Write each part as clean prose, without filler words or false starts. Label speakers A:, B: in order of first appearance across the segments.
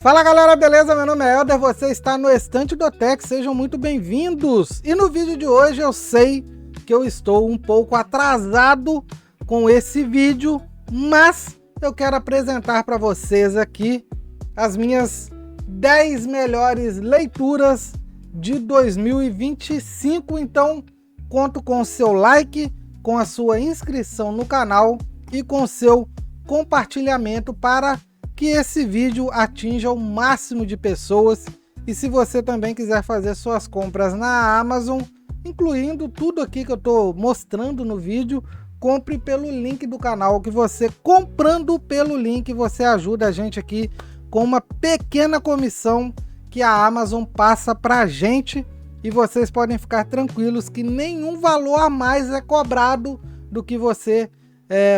A: Fala galera, beleza? Meu nome é Helder, você está no Estante do Tech, sejam muito bem-vindos! E no vídeo de hoje eu sei que eu estou um pouco atrasado com esse vídeo, mas eu quero apresentar para vocês aqui as minhas 10 melhores leituras de 2025, então conto com o seu like, com a sua inscrição no canal e com o seu compartilhamento para que esse vídeo atinja o máximo de pessoas. E se você também quiser fazer suas compras na Amazon, incluindo tudo aqui que eu estou mostrando no vídeo, compre pelo link do canal, que você comprando pelo link, você ajuda a gente aqui com uma pequena comissão que a Amazon passa para a gente, e vocês podem ficar tranquilos que nenhum valor a mais é cobrado do que você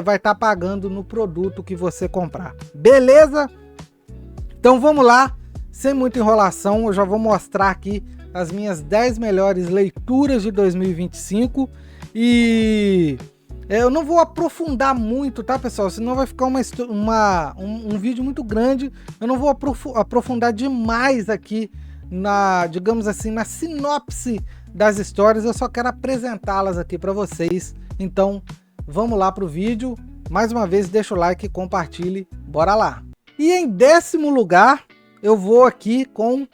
A: vai estar pagando no produto que você comprar, beleza? Então vamos lá, sem muita enrolação, eu já vou mostrar aqui as minhas 10 melhores leituras de 2025 e eu não vou aprofundar muito, tá pessoal? Senão vai ficar um vídeo muito grande. Eu não vou aprofundar demais aqui digamos assim, na sinopse das histórias, eu só quero apresentá-las aqui para vocês. Então vamos lá para o vídeo. Mais uma vez, deixa o like e compartilhe. Bora lá! E em 10º lugar, eu vou aqui com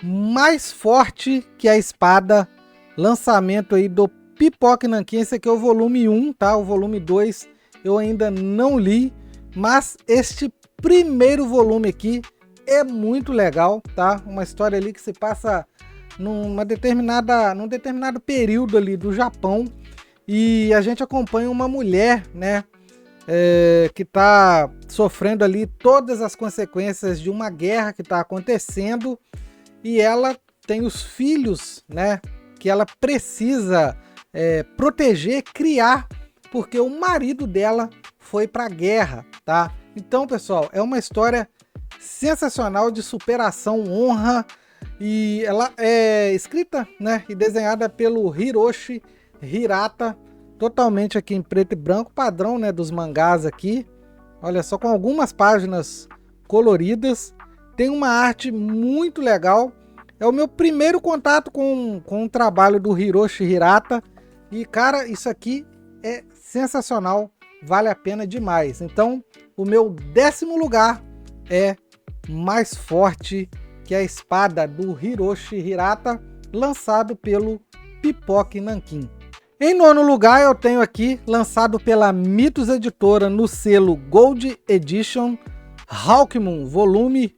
A: Mais Forte que a Espada, lançamento aí do Pipoca Nanquim. Esse aqui é o volume 1, tá? O volume 2 eu ainda não li, mas este primeiro volume aqui é muito legal, tá? Uma história ali que se passa num determinado período ali do Japão, e a gente acompanha uma mulher, né, que está sofrendo ali todas as consequências de uma guerra que está acontecendo, e ela tem os filhos, né, que ela precisa proteger, criar, porque o marido dela foi para a guerra, tá? Então, pessoal, é uma história sensacional de superação, honra, e ela é escrita, né, e desenhada pelo Hiroshi Hirata, totalmente aqui em preto e branco, padrão, né, dos mangás aqui. Olha só, com algumas páginas coloridas, tem uma arte muito legal. É o meu primeiro contato com o trabalho do Hiroshi Hirata, e cara, isso aqui é sensacional, vale a pena demais. Então o meu 10º lugar é Mais Forte que a Espada, do Hiroshi Hirata, lançado pelo Pipoca Nanquim. Em 9º lugar eu tenho aqui, lançado pela Mitos Editora no selo Gold Edition, Hawkmoon, volume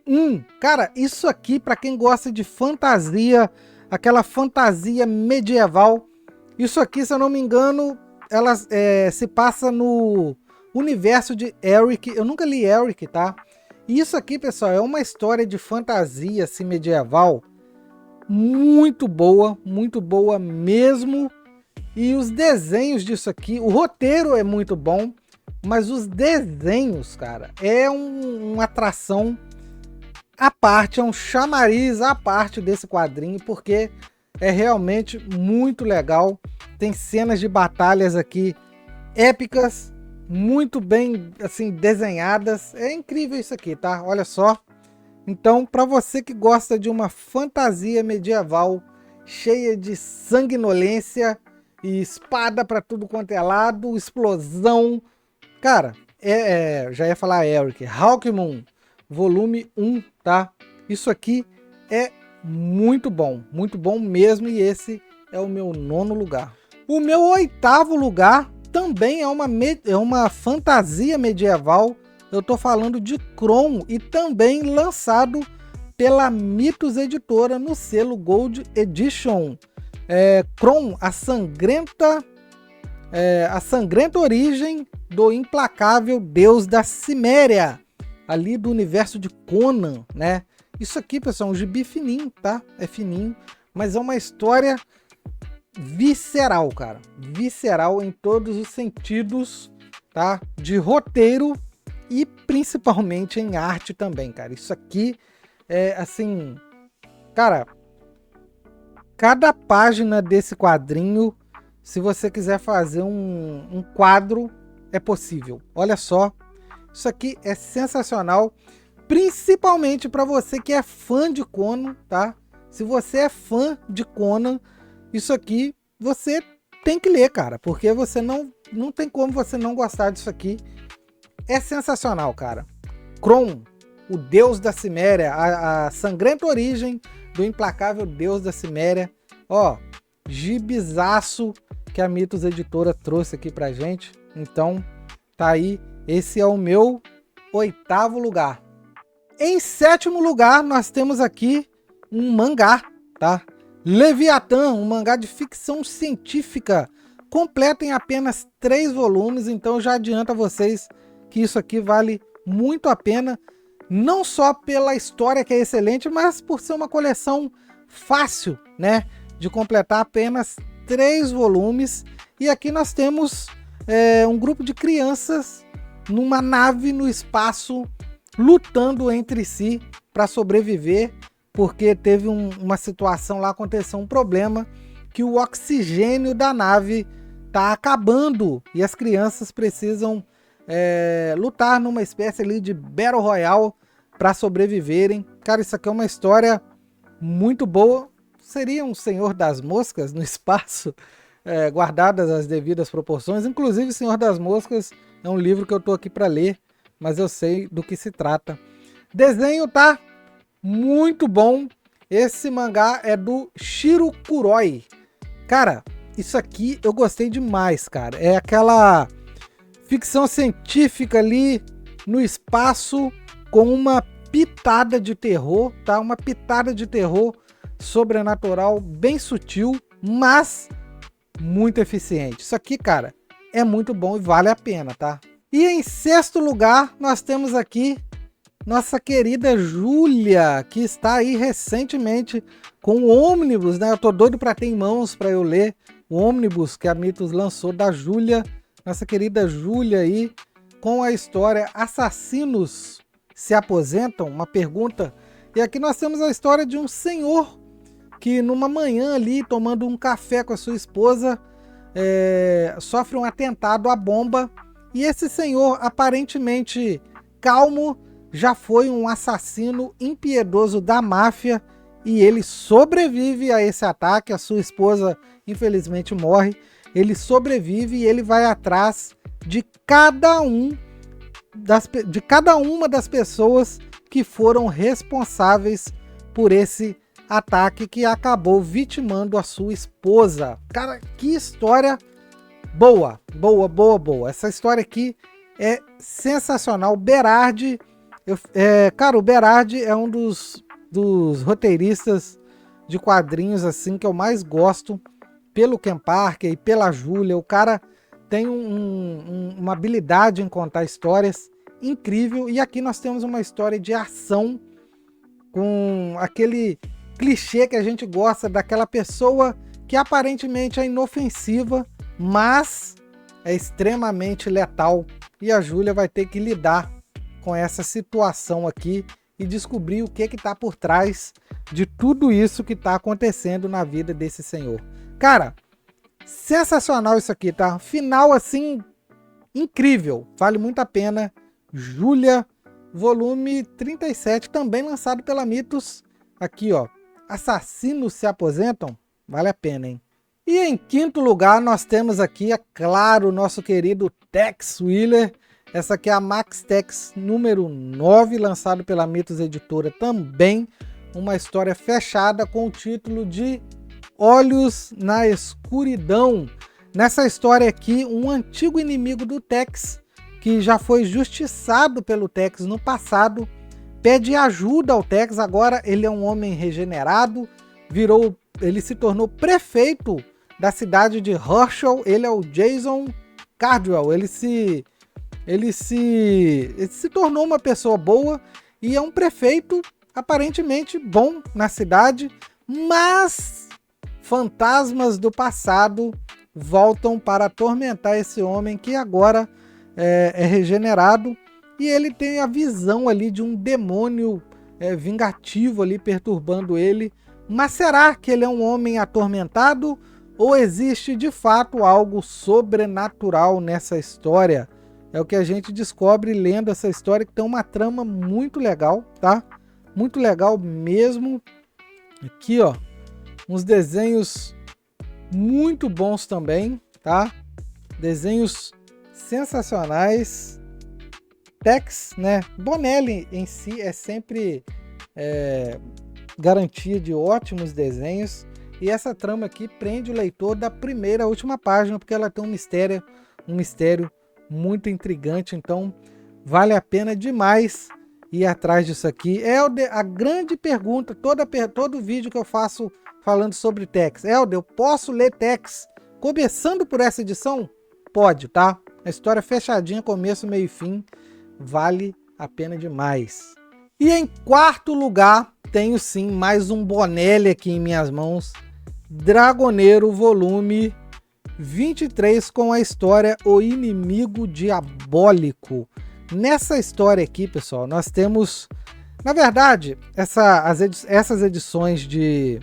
A: 1. Cara, isso aqui para quem gosta de fantasia, aquela fantasia medieval, isso aqui, se eu não me engano, ela se passa no universo de Eric. Eu nunca li Eric, tá? Isso aqui, pessoal, é uma história de fantasia assim, medieval muito boa mesmo. E os desenhos disso aqui, o roteiro é muito bom, mas os desenhos, cara, é uma atração à parte, é um chamariz à parte desse quadrinho, porque é realmente muito legal. Tem cenas de batalhas aqui épicas, muito bem assim desenhadas. É incrível isso aqui, tá? Olha só. Então, para você que gosta de uma fantasia medieval cheia de sanguinolência e espada para tudo quanto é lado, explosão, cara, já ia falar Eric, Hawkmoon, volume 1, tá? Isso aqui é muito bom mesmo, e esse é o meu 9º lugar. O meu 8º lugar também é uma fantasia medieval. Eu tô falando de Kron, e também lançado pela Mitos Editora no selo Gold Edition. Kron, a sangrenta origem do implacável deus da Ciméria, ali do universo de Conan, né? Isso aqui, pessoal, é um gibi fininho, tá? É fininho, mas é uma história visceral, cara. Visceral em todos os sentidos, tá? De roteiro e principalmente em arte também, cara. Isso aqui é assim, cara, cada página desse quadrinho, se você quiser fazer um quadro, é possível. Olha só, isso aqui é sensacional. principalmente para você que é fã de Conan, tá? Se você é fã de Conan, isso aqui você tem que ler, cara, porque você não tem como você não gostar disso aqui. É sensacional, cara. Kron, o deus da Ciméria, a sangrenta origem do implacável deus da Ciméria. Ó, gibizaço que a Mitos Editora trouxe aqui pra gente. Então, tá aí. Esse é o meu 8º lugar. Em 7º lugar, nós temos aqui um mangá, tá? Leviatã, um mangá de ficção científica, completo em apenas 3 volumes. Então, já adianto a vocês que isso aqui vale muito a pena, não só pela história que é excelente, mas por ser uma coleção fácil, né, de completar, apenas 3 volumes. E aqui nós temos um grupo de crianças numa nave no espaço, lutando entre si para sobreviver, porque teve uma situação lá, aconteceu um problema, que o oxigênio da nave tá acabando e as crianças precisam lutar numa espécie ali de Battle Royale para sobreviverem. Cara, isso aqui é uma história muito boa. Seria um Senhor das Moscas no espaço, guardadas as devidas proporções. Inclusive, Senhor das Moscas é um livro que eu tô aqui para ler, mas eu sei do que se trata. Desenho tá muito bom. Esse mangá é do Shiro Kuroi. Cara, isso aqui eu gostei demais, cara. É aquela ficção científica ali no espaço com uma pitada de terror, tá? Uma pitada de terror sobrenatural bem sutil, mas muito eficiente. Isso aqui, cara, é muito bom e vale a pena, tá? E em 6º lugar, nós temos aqui nossa querida Júlia, que está aí recentemente com o ônibus, né? Eu tô doido para ter em mãos para eu ler o ônibus que a Mitos lançou da Júlia, nossa querida Júlia aí, com a história Assassinos se Aposentam? Uma pergunta. E aqui nós temos a história de um senhor que numa manhã ali, tomando um café com a sua esposa, sofre um atentado à bomba, e esse senhor, aparentemente calmo, já foi um assassino impiedoso da máfia, e ele sobrevive a esse ataque. A sua esposa infelizmente morre, ele sobrevive e ele vai atrás de cada uma das pessoas que foram responsáveis por esse ataque que acabou vitimando a sua esposa. Cara, que história boa, boa, boa, boa. Essa história aqui é sensacional. O Berardi, cara, o Berardi é um dos roteiristas de quadrinhos assim que eu mais gosto, pelo Ken Parker e pela Júlia. O cara tem uma habilidade em contar histórias incrível, e aqui nós temos uma história de ação com aquele clichê que a gente gosta, daquela pessoa que aparentemente é inofensiva, mas é extremamente letal, e a Júlia vai ter que lidar com essa situação aqui e descobrir o que está por trás de tudo isso que está acontecendo na vida desse senhor. Cara, sensacional isso aqui, tá? Final assim, incrível, vale muito a pena. Júlia, volume 37, também lançado pela Mitos. Aqui, ó, Assassinos se Aposentam, vale a pena, hein? E em 5º lugar nós temos aqui, é claro, o nosso querido Tex Willer. Essa aqui é a Max Tex número 9, lançado pela Mitos Editora também. Uma história fechada com o título de Olhos na Escuridão. Nessa história aqui, um antigo inimigo do Tex, que já foi justiçado pelo Tex no passado, pede ajuda ao Tex. Agora ele é um homem regenerado, ele se tornou prefeito da cidade de Herschel. Ele é o Jason Cardwell. Ele se tornou uma pessoa boa e é um prefeito aparentemente bom na cidade, mas fantasmas do passado voltam para atormentar esse homem que agora é regenerado, e ele tem a visão ali de um demônio vingativo ali perturbando ele. Mas será que ele é um homem atormentado ou existe de fato algo sobrenatural nessa história? é o que a gente descobre lendo essa história, que tem uma trama muito legal, tá? Muito legal mesmo. Aqui, ó, uns desenhos muito bons também, tá? Desenhos sensacionais. Tex, né? Bonelli em si é sempre garantia de ótimos desenhos. E essa trama aqui prende o leitor da primeira à última página, porque ela tem um mistério muito intrigante. Então vale a pena demais ir atrás disso aqui. A grande pergunta, todo vídeo que eu faço falando sobre Tex: Helder, eu posso ler Tex começando por essa edição? Pode, tá? A história fechadinha, começo, meio e fim, vale a pena demais. E em quarto lugar, tenho sim mais um Bonelli aqui em minhas mãos, Dragoneiro volume 23, com a história O Inimigo Diabólico. Nessa história aqui, pessoal, nós temos, na verdade, essas edições de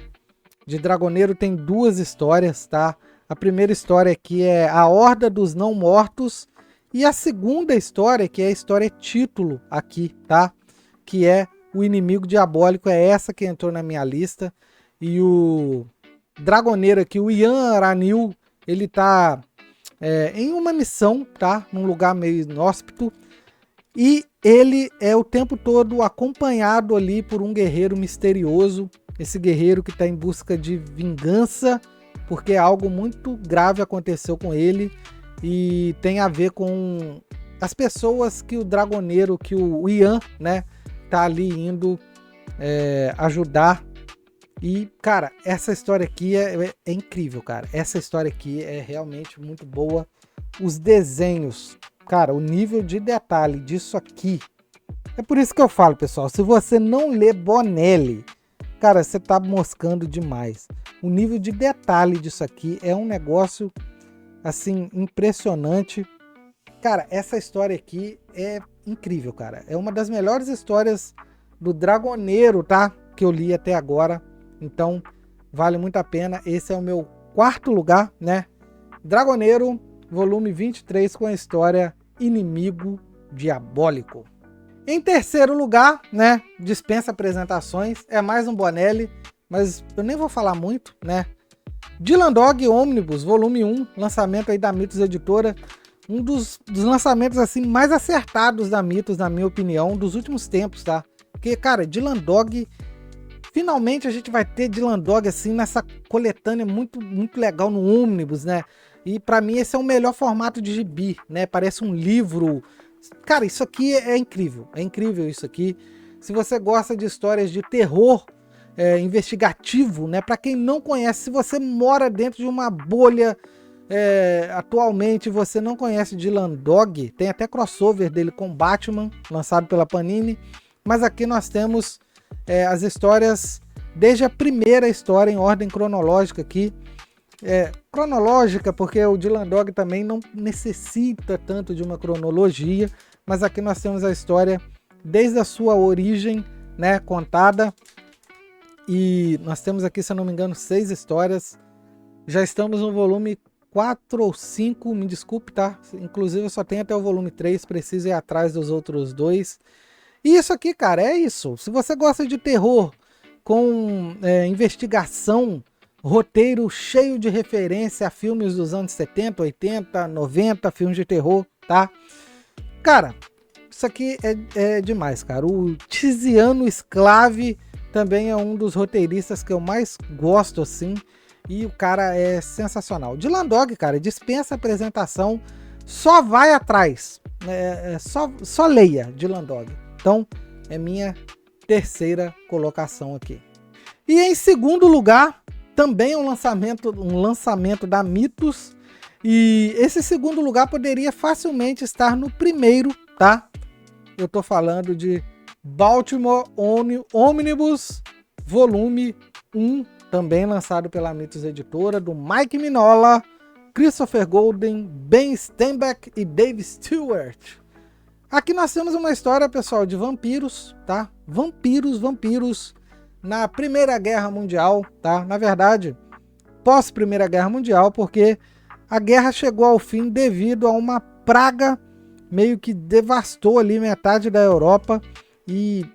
A: Dragoneiro tem duas histórias, tá? A primeira história aqui é A Horda dos Não Mortos, e a segunda história, que é a história título aqui, tá? Que é O Inimigo Diabólico, é essa que entrou na minha lista. E o Dragoneiro aqui, o Ian Aranil, ele tá em uma missão, tá? Num lugar meio inóspito. E ele é o tempo todo acompanhado ali por um guerreiro misterioso. Esse guerreiro que está em busca de vingança, porque algo muito grave aconteceu com ele. E tem a ver com as pessoas que o Dragoneiro, que o Ian, né, tá ali indo ajudar. E, cara, essa história aqui é incrível, cara. Essa história aqui é realmente muito boa. Os desenhos, cara, o nível de detalhe disso aqui. É por isso que eu falo, pessoal, se você não lê Bonelli, cara, você tá moscando demais. O nível de detalhe disso aqui é um negócio, assim, impressionante. Cara, essa história aqui é incrível, cara. É uma das melhores histórias do Dragoneiro, tá? Que eu li até agora. Então, vale muito a pena. Esse é o meu quarto lugar, né? Dragoneiro, volume 23, com a história Inimigo Diabólico. Em terceiro lugar, né? Dispensa apresentações. É mais um Bonelli, mas eu nem vou falar muito, né? Dylan Dog Omnibus, volume 1, lançamento aí da Mitos Editora. Um dos lançamentos assim mais acertados da Mitos, na minha opinião, dos últimos tempos, tá? Porque, cara, Dylan Dog... Finalmente a gente vai ter Dylan Dog assim nessa coletânea muito legal no Omnibus, né? E pra mim esse é o melhor formato de gibi, né? Parece um livro. Cara, isso aqui é incrível isso aqui. Se você gosta de histórias de terror investigativo, né? Pra quem não conhece, se você mora dentro de uma bolha atualmente, você não conhece Dylan Dog, tem até crossover dele com Batman, lançado pela Panini, mas aqui nós temos as histórias, desde a primeira história em ordem cronológica aqui. Cronológica porque o Dylan Dog também não necessita tanto de uma cronologia, mas aqui nós temos a história desde a sua origem, né, contada. E nós temos aqui, se eu não me engano, 6 histórias. Já estamos no volume 4 ou 5, me desculpe, tá? Inclusive eu só tenho até o volume 3, preciso ir atrás dos outros 2. E isso aqui, cara, é isso. Se você gosta de terror com investigação, roteiro cheio de referência a filmes dos anos 70, 80, 90, filmes de terror, tá? Cara, isso aqui é demais, cara. O Tiziano Sclave também é um dos roteiristas que eu mais gosto, assim. E o cara é sensacional. Dylan Dog, cara, dispensa apresentação. Só vai atrás. Só leia Dylan Dog. Então, é minha terceira colocação aqui. E em segundo lugar, também um lançamento da Mitos. E esse segundo lugar poderia facilmente estar no primeiro, tá? Eu tô falando de Baltimore Omnibus, volume 1, também lançado pela Mitos Editora, do Mike Mignola, Christopher Golden, Ben Steinbeck e Dave Stewart. Aqui nós temos uma história, pessoal, de vampiros, tá? Vampiros na Primeira Guerra Mundial, tá? Na verdade, pós Primeira Guerra Mundial, porque a guerra chegou ao fim devido a uma praga meio que devastou ali metade da Europa e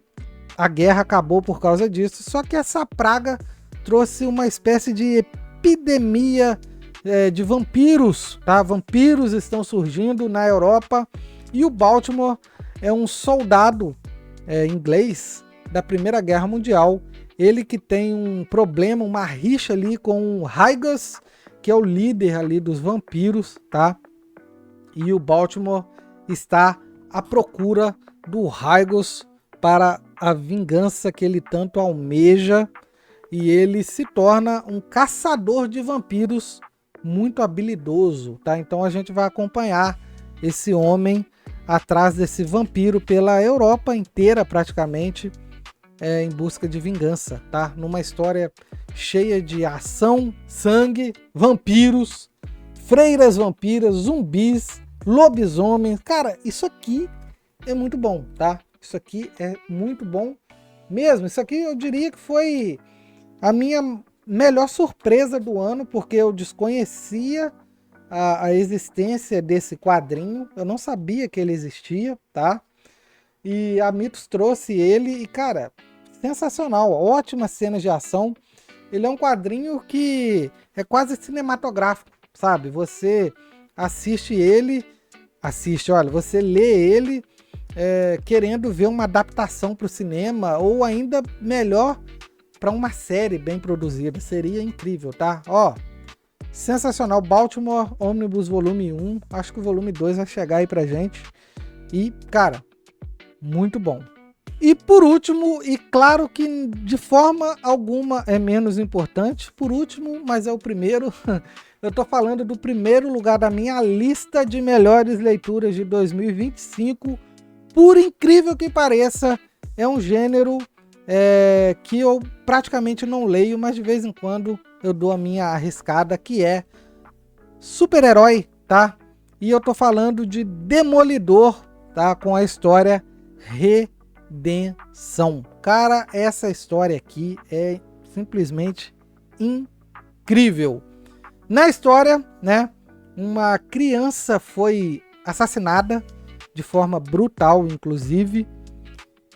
A: a guerra acabou por causa disso. Só que essa praga trouxe uma espécie de epidemia de vampiros, tá? Vampiros estão surgindo na Europa e o Baltimore é um soldado inglês da Primeira Guerra Mundial. Ele que tem um problema, uma rixa ali com o Rygos, que é o líder ali dos vampiros, tá? E o Baltimore está à procura do Rygos para a vingança que ele tanto almeja, e ele se torna um caçador de vampiros muito habilidoso, tá? Então a gente vai acompanhar esse homem atrás desse vampiro pela Europa inteira praticamente, em busca de vingança, tá? Numa história cheia de ação, sangue, vampiros, freiras vampiras, zumbis, lobisomens. Cara, isso aqui é muito bom, tá? Isso aqui é muito bom mesmo. Isso aqui eu diria que foi a minha melhor surpresa do ano, porque eu desconhecia a existência desse quadrinho. Eu não sabia que ele existia, tá? E a Mitos trouxe ele e, cara, sensacional. Ótimas cenas de ação. Ele é um quadrinho que é quase cinematográfico, sabe? Você assiste ele, você lê ele querendo ver uma adaptação para o cinema, ou ainda melhor, para uma série bem produzida. Seria incrível, tá? Ó, sensacional. Baltimore Omnibus volume 1. Acho que o volume 2 vai chegar aí pra gente. E, cara, muito bom. E por último, e claro que de forma alguma é menos importante, por último, mas é o primeiro, eu tô falando do primeiro lugar da minha lista de melhores leituras de 2025. Por incrível que pareça, é um gênero que eu praticamente não leio, mas de vez em quando eu dou a minha arriscada, que é super-herói, tá? E eu tô falando de Demolidor, tá? Com a história Redenção. Cara, essa história aqui é simplesmente incrível. Na história, né, uma criança foi assassinada de forma brutal, inclusive,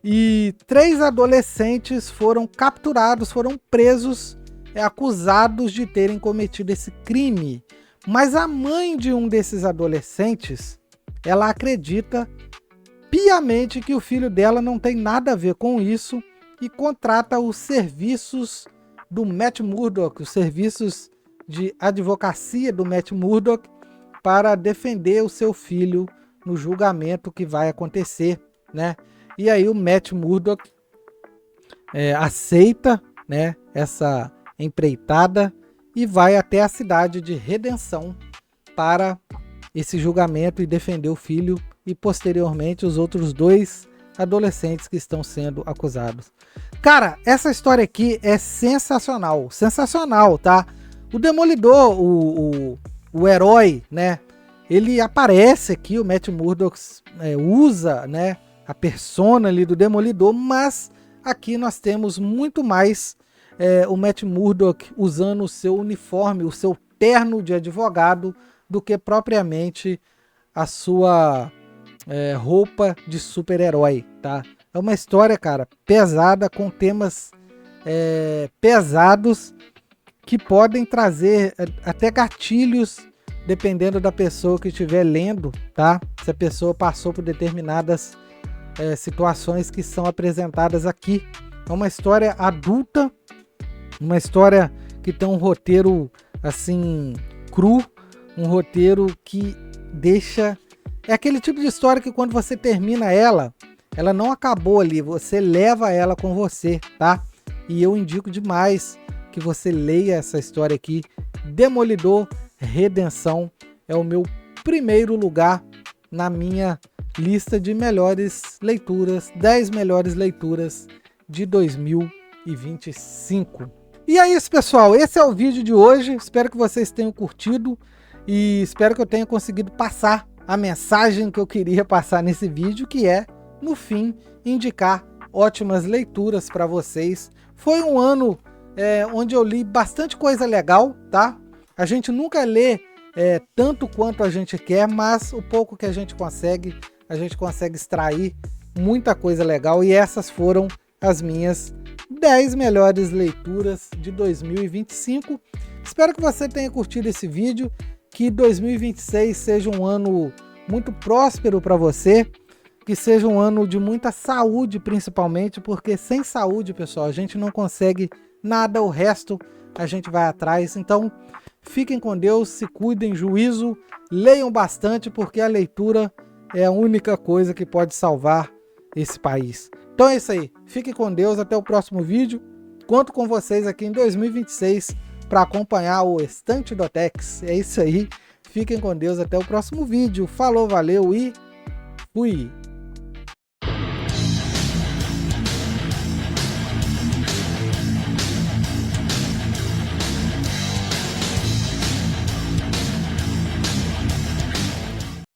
A: e 3 adolescentes foram capturados, foram presos, acusados de terem cometido esse crime. Mas a mãe de um desses adolescentes, ela acredita piamente que o filho dela não tem nada a ver com isso e contrata os serviços do Matt Murdock, os serviços de advocacia do Matt Murdock, para defender o seu filho no julgamento que vai acontecer, né? E aí o Matt Murdock aceita, né, essa empreitada e vai até a cidade de Redenção para esse julgamento e defender o filho e posteriormente os outros 2 adolescentes que estão sendo acusados. Cara, essa história aqui é sensacional, sensacional, tá? O Demolidor, o herói, né? Ele aparece aqui, o Matt Murdock usa, né, a persona ali do Demolidor, mas aqui nós temos muito mais o Matt Murdock usando o seu uniforme, o seu terno de advogado, do que propriamente a sua roupa de super-herói, tá? É uma história, cara, pesada, com temas pesados, que podem trazer até gatilhos, dependendo da pessoa que estiver lendo, tá? Se a pessoa passou por determinadas situações que são apresentadas aqui. É uma história adulta, uma história que tem um roteiro assim cru, um roteiro que deixa... É aquele tipo de história que quando você termina ela não acabou ali, você leva ela com você, tá? E eu indico demais que você leia essa história aqui. Demolidor Redenção é o meu primeiro lugar na minha lista de melhores leituras, 10 melhores leituras de 2025. E é isso, pessoal, esse é o vídeo de hoje. Espero que vocês tenham curtido e espero que eu tenha conseguido passar a mensagem que eu queria passar nesse vídeo, que é, no fim, indicar ótimas leituras para vocês. Foi um ano onde eu li bastante coisa legal, tá? A gente nunca lê tanto quanto a gente quer, mas o pouco que a gente consegue, a gente consegue extrair muita coisa legal, e essas foram as minhas 10 melhores leituras de 2025. Espero que você tenha curtido esse vídeo, que 2026 seja um ano muito próspero para você, que seja um ano de muita saúde principalmente, porque sem saúde, pessoal, a gente não consegue nada, o resto a gente vai atrás. Então, fiquem com Deus, se cuidem, juízo, leiam bastante, porque a leitura é a única coisa que pode salvar esse país. Então é isso aí, fiquem com Deus, até o próximo vídeo. Conto com vocês aqui em 2026 para acompanhar o Estante do Otex. É isso aí, fiquem com Deus, até o próximo vídeo. Falou, valeu e fui!